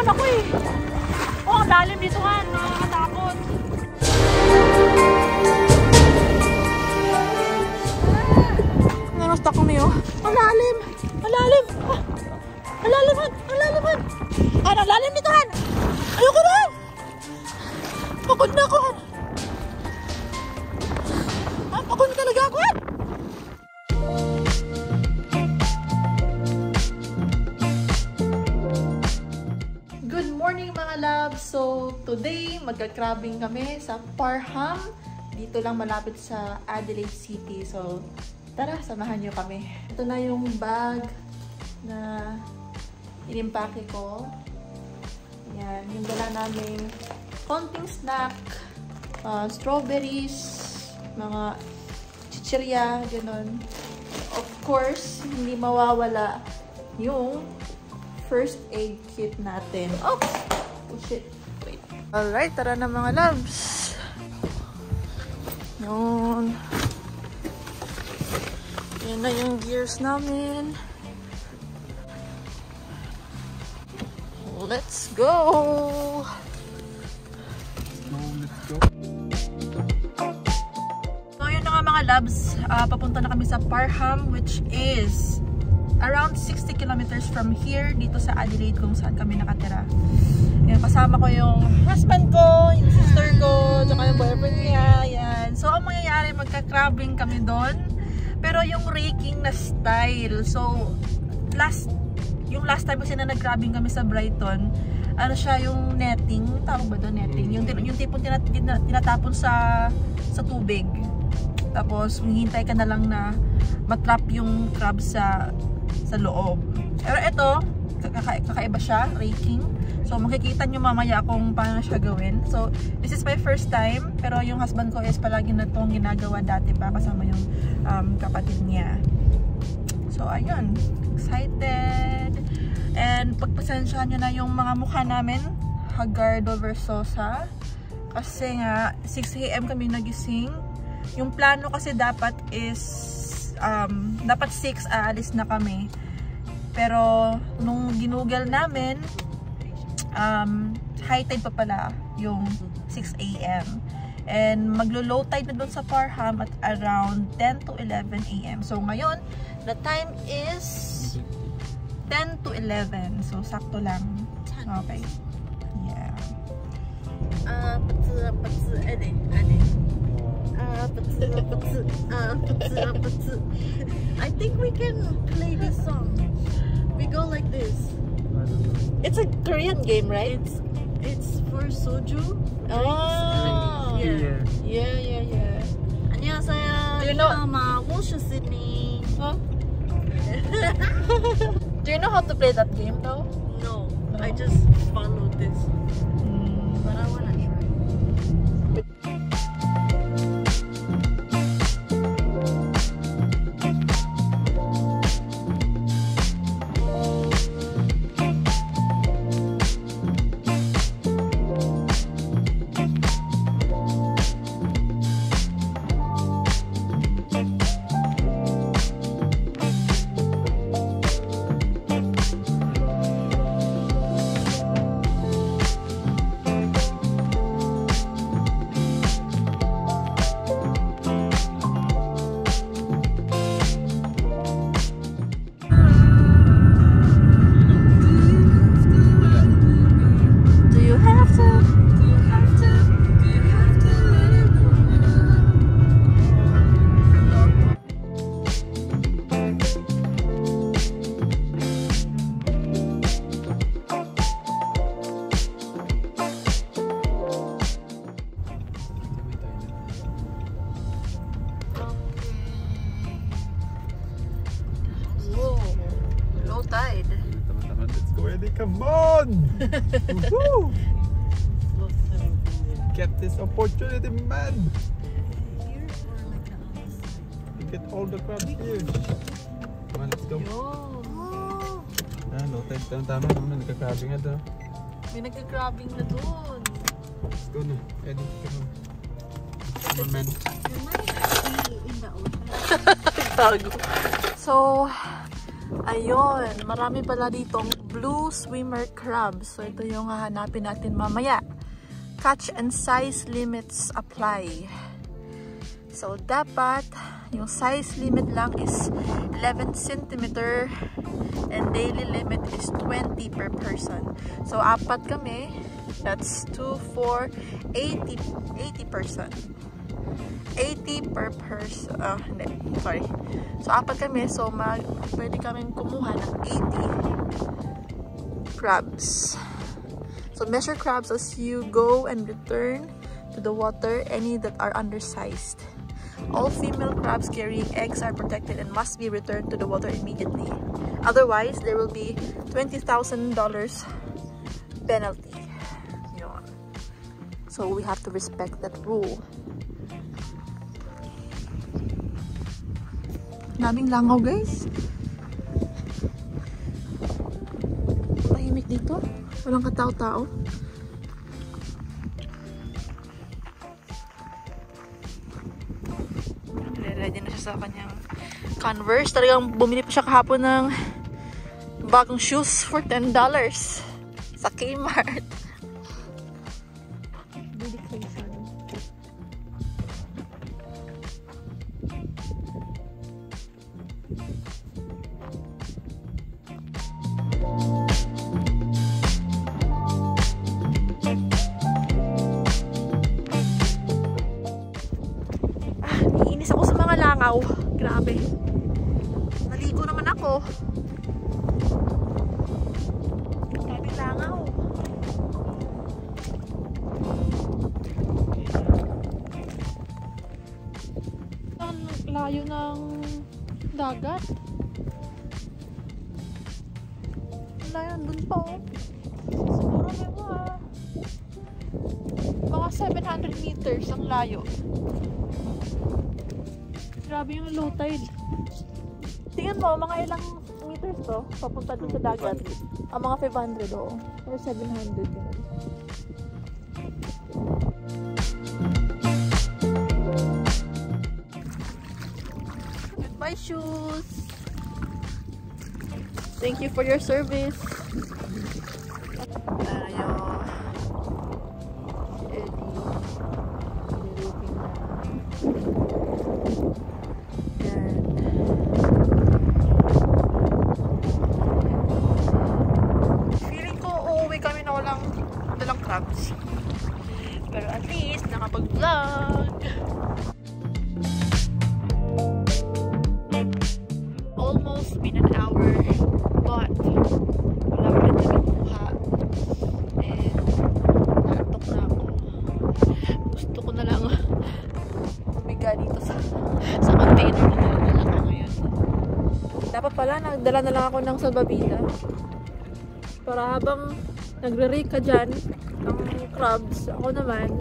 nahihirapan ako eh. Oh, ang lalim dito nga. Nakakatakot. Narosta ko niyo. Ang lalim. Ang lalim. Ang lalim han. Ang lalim han. Ang lalim dito han. Ayoko na. Pagod na ako han. Pagod talaga ako han. Good morning mga loves! So today magka-crabbing kami sa Parham. Dito lang malapit sa Adelaide City. So tara, samahan nyo kami. Ito na yung bag na inimpake ko. Yan, yung dala namin konting snack, strawberries, mga chichirya, gano'n. Of course, hindi mawawala yung first aid kit natin. Oh shit. Wait. Alright, tara na mga loves. Yun. Yan na yung gears namin. Let's go! So yun na nga mga loves. Papunta na kami sa Parham, which is around 60 kilometers from here, dito sa Adelaide kung saan kami nakatira. Ayan, kasama ko yung husband ko, yung sister ko, saka yung boyfriend niya. Ayan. So ang mangyayari, magka-crabbing kami doon. Pero yung raking na style. So yung last time kasi na nag-crabbing kami sa Brighton, ano siya, yung netting, tawag ba doon netting? Yung tipong tinatapon sa tubig. Tapos hihintay ka na lang na matrap yung crab sa loob. Pero ito, kakaiba siya, raking. So makikita nyo mamaya kung paano siya gawin. So this is my first time, pero yung husband ko is palagi na itong ginagawa dati pa kasama yung kapatid niya. So ayun, excited. And pagpasensyahan nyo na yung mga mukha namin, haggard over sosa. Kasi nga 6 AM kami nagising. Yung plano kasi dapat is dapat 6 aalis na kami. Pero nung ginugel namin, high tide pa pala yung 6 AM. And maglo-low tide na doon sa Parham at around 10 to 11 AM. So ngayon, the time is 10 to 11. So sakto lang. Okay. Yeah. I think we can play this song. We go like this. It's a Korean game, right? It's for soju. Oh. Yeah. 안녕하세요. Do you know? What's Sydney? Huh? Do you know how to play that game though? No. I just followed this. But I wanna try. Tide. Let's go, Eddie. Come on! Woohoo! Get this opportunity, man! Here or like the other side? You get all the crabs here. Come on, let's go. Low tide. Tama naman. Nagka-crabbing na doon. May nagka-crabbing na doon. Let's go na. Eddie, come on. Come on, man. You might be in the ocean. Tago. So, Ayun, marami pala ditong blue swimmer crabs. So ito yung hahanapin natin mamaya. Catch and size limits apply. So dapat yung size limit lang is 11 cm and daily limit is 20 per person. So apat kami, that's 2, 4, 80 person. 80 per person. Hindi, sorry. So apat kami, so pwede kaming kumuha ng 80 crabs. So measure crabs as you go and return to the water, any that are undersized. All female crabs carrying eggs are protected and must be returned to the water immediately. Otherwise, there will be $20,000 penalty. Yun. So we have to respect that rule. Daming langaw, guys. Tahimik dito. Walang katao-tao. Ready na siya sa kanyang Converse. Talagang bumili pa siya kahapon ng bagong shoes for $10 sa Kmart. Dedication. Naiinis ako sa mga langaw. Grabe. Naligo naman ako. Grabe langaw. Ang layo ng dagat. Ang layo dun pa, oh. Siguro may mga 700 meters ang layo. Grabe yung low tide. Tingnan mo, mga ilang meters to papunta dito sa dagat. Ang mga 500 o. Or 700 yun. Goodbye shoes! Thank you for your service. Pero at least nakapag-vlog. Almost been an hour, but wala pa rin nagkuha. And naantok na ako. Gusto ko na lang umiga dito sa container na nalala ko ngayon. Dapat pala nagdala na lang ako ng salbabida para habang nagre-rake ka dyan ng crabs, ako naman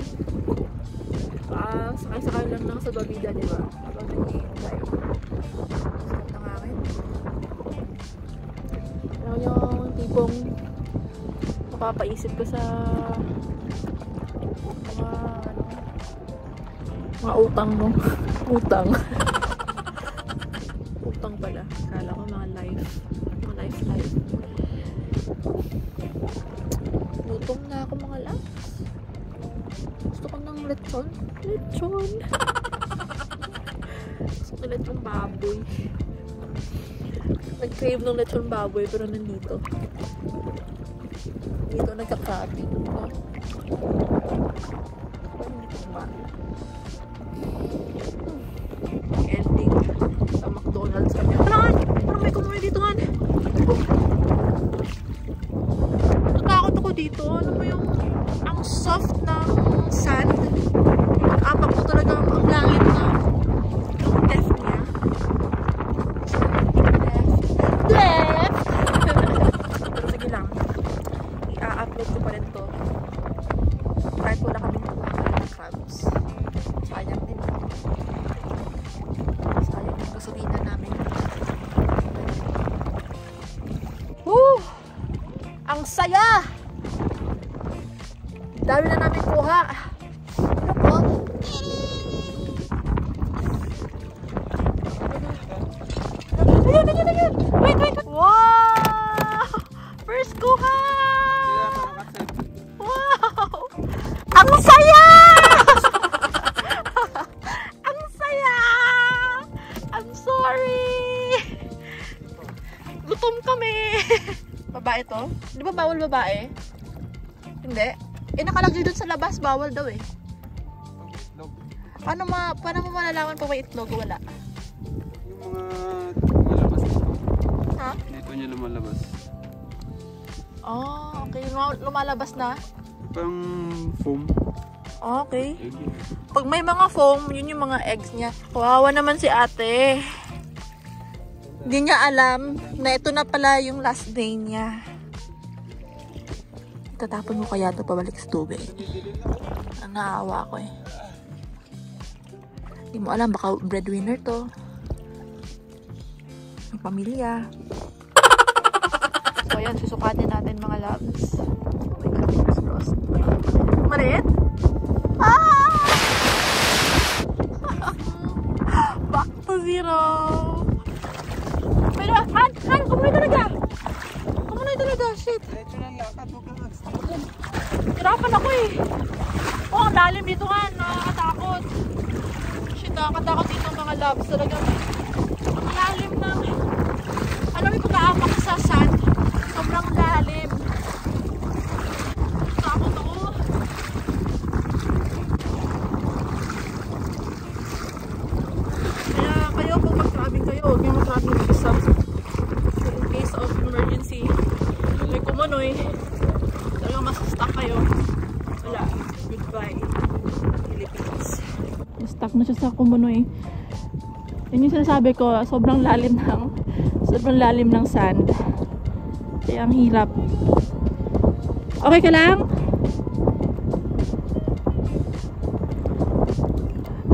sakay-sakay lang ng salbabida, diba? Habang nag-i-enjoy. Sarap ng hangin. Alam yung tipong mapapaisip ko sa mga utang mo. Utang. Utang pala. Kala ko mga life. Mga life. Gutom na ako mga laps. Gusto ko ng lechon. Lechon! Gusto ko lechon baboy. Nag-crave ng lechon baboy pero nandito. Dito nagka-crabbing. Ending sa McDonald's kami. Parang may kumuha dito nga. Natakot ako dito. Ano mo yung ang soft ng sand. Apak mo talaga ang langit na yung depth niya. Depth! Pero sige lang. I-upload ko pa rin to. Kahit wala kami nakuha ng crabs. Sayang din. Sayang yung gasolina namin. Woo! Ang saya! Dami na namin kuha. Ano po? Ayun! Wait! Gutom kami. Babae to? Di ba bawal babae? Hindi. Eh nakalagay doon sa labas, bawal daw eh. Paano mo malalaman pa may itlog? Wala. Yung mga lumalabas dito. Ha? Dito niya lumalabas. Oh, okay. Lumalabas na? Pang foam. Okay. Pag may mga foam, yun yung mga eggs niya. Kawawa naman si ate. Hindi niya alam na ito na pala yung last day niya. Tatapon mo kaya ito pabalik sa tubig. Ang naawa ko eh. Hindi mo alam, baka breadwinner to. May pamilya. So ayan, susukatin natin mga loves. Oh my God, fingers crossed. Maliit? Ah! Back to zero. Pero, Han, kumuloy talaga. Kumuloy talaga, shit. Hirapan ako eh. Oh, ang lalim dito, Han. Nakakatakot. Shit, nakakatakot dito mga loves. Talagang, ang lalim ng, alam mo, pag-aapak sa sand, sobrang lalim. Takot ako. Kaya kayo, kung mag-traveling kayo, huwag nyo mag-traveling isa. In case of emergency, may kumunoy, talagang mas-stuck kayo. Wala. Goodbye, Philippines. Stuck na siya sa kumunoy. Yun yung sinasabi ko, sobrang lalim ng sand. Kaya ang hirap. Okay ka lang?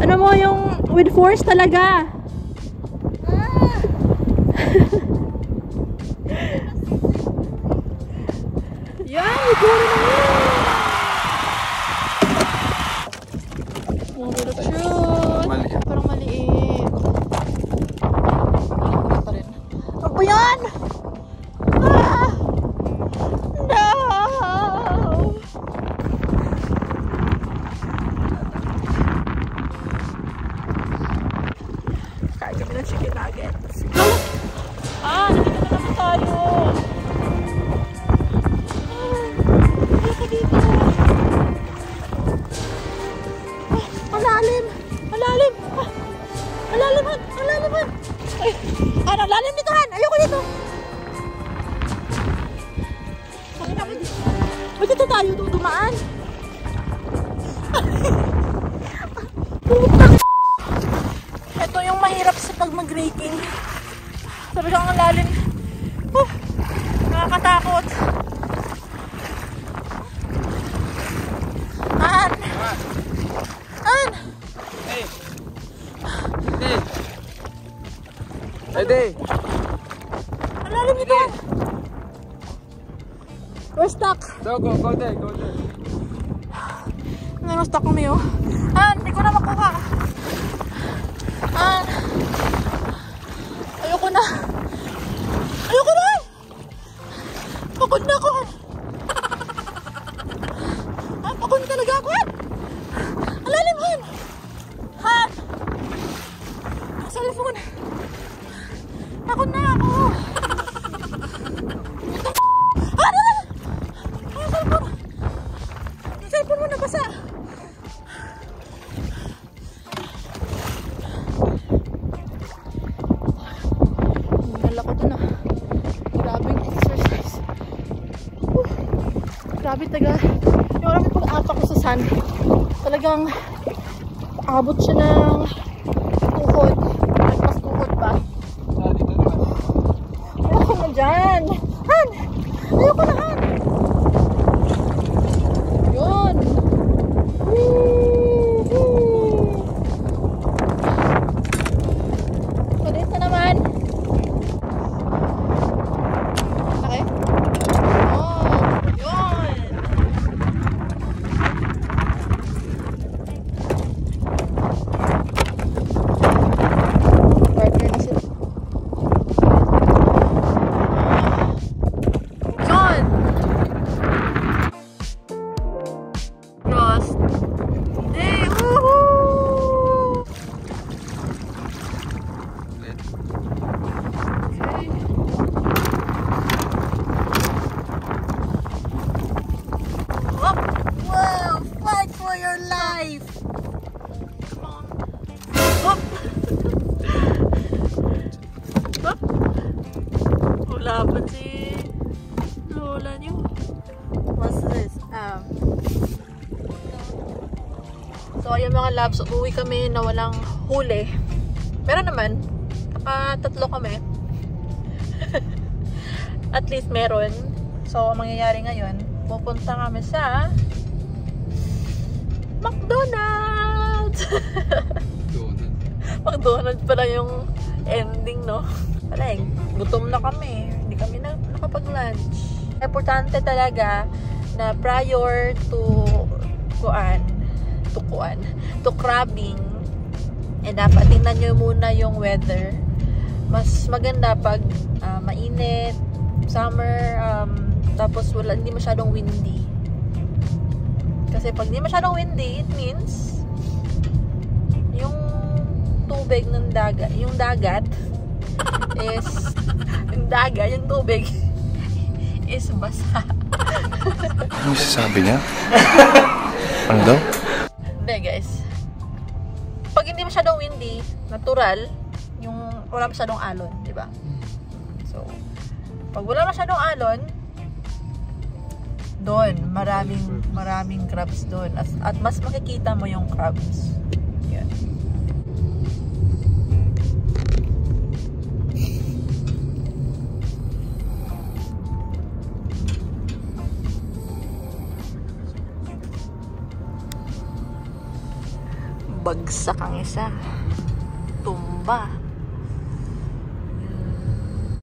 Ano mo yung with force talaga? Yan, ikaw na yung little shoot. Maliit. Parang maliit. Pa rin. Ano ba yan? Ah! No! Kain kami ng chicken nuggets. Ah! Nandito na naman tayo. Halika dito. Malalim! Malalim! Malaliman! Malaliman! Ay! Ano? Lalim dito, Han! Ayoko dito! Ba't dito tayo dumaan? Ito yung mahirap sa pag mag-raking. Talagang ang lalim. Nakakatakot. Han! Han! Hey! Hey! Hey! Ang lalim nito! We're stuck! So, go there, go there. Ngayon, stuck kami oh. Han! Hindi ko na makuha! Han! Ayoko na! Ayoko na! Pagod na ako! Han! Pagod na talaga ako! Han! Ang lalim, Han! Han! Ang cellphone! Pagod na ako! Han! Ang cellphone! Yung cellphone mo nabasa! Nala ko dun ah. Grabing exercise. Grabe taga. Yung alam mo pag-apak ko sa sand, talagang abot siya ng tuhod. Mas tuhod pa. Ayoko na dyan. Han! Ayoko na, Han! Yun! Palit na naman. Okay? Oh! Yun! Partner na sila. Yun! Nahirapan si lola niyo. What's this? So, ayun mga labs, umuwi kami na walang huli. Meron naman. Naka-3 kami. At least meron. So, ang mangyayari ngayon, pupunta kami sa McDonald's! McDonald's pala yung ending, no? Wala eh. Gutom na kami. Hindi kami nakapag-lunch. Importante talaga na prior to crabbing, dapat tingnan nyo muna yung weather. Mas maganda pag mainit, summer, tapos hindi masyadong windy. Kasi pag hindi masyadong windy, it means yung tubig ng dagat, yung tubig is basa. Ano sasabi niya? Ano daw? Hindi guys. Pag hindi masyadong windy, natural, yung wala masyadong alon, di ba? So, pag wala masyadong alon, doon, maraming crabs doon. At mas makikita mo yung crabs. Yan. Bagsak ang isa. Tumba.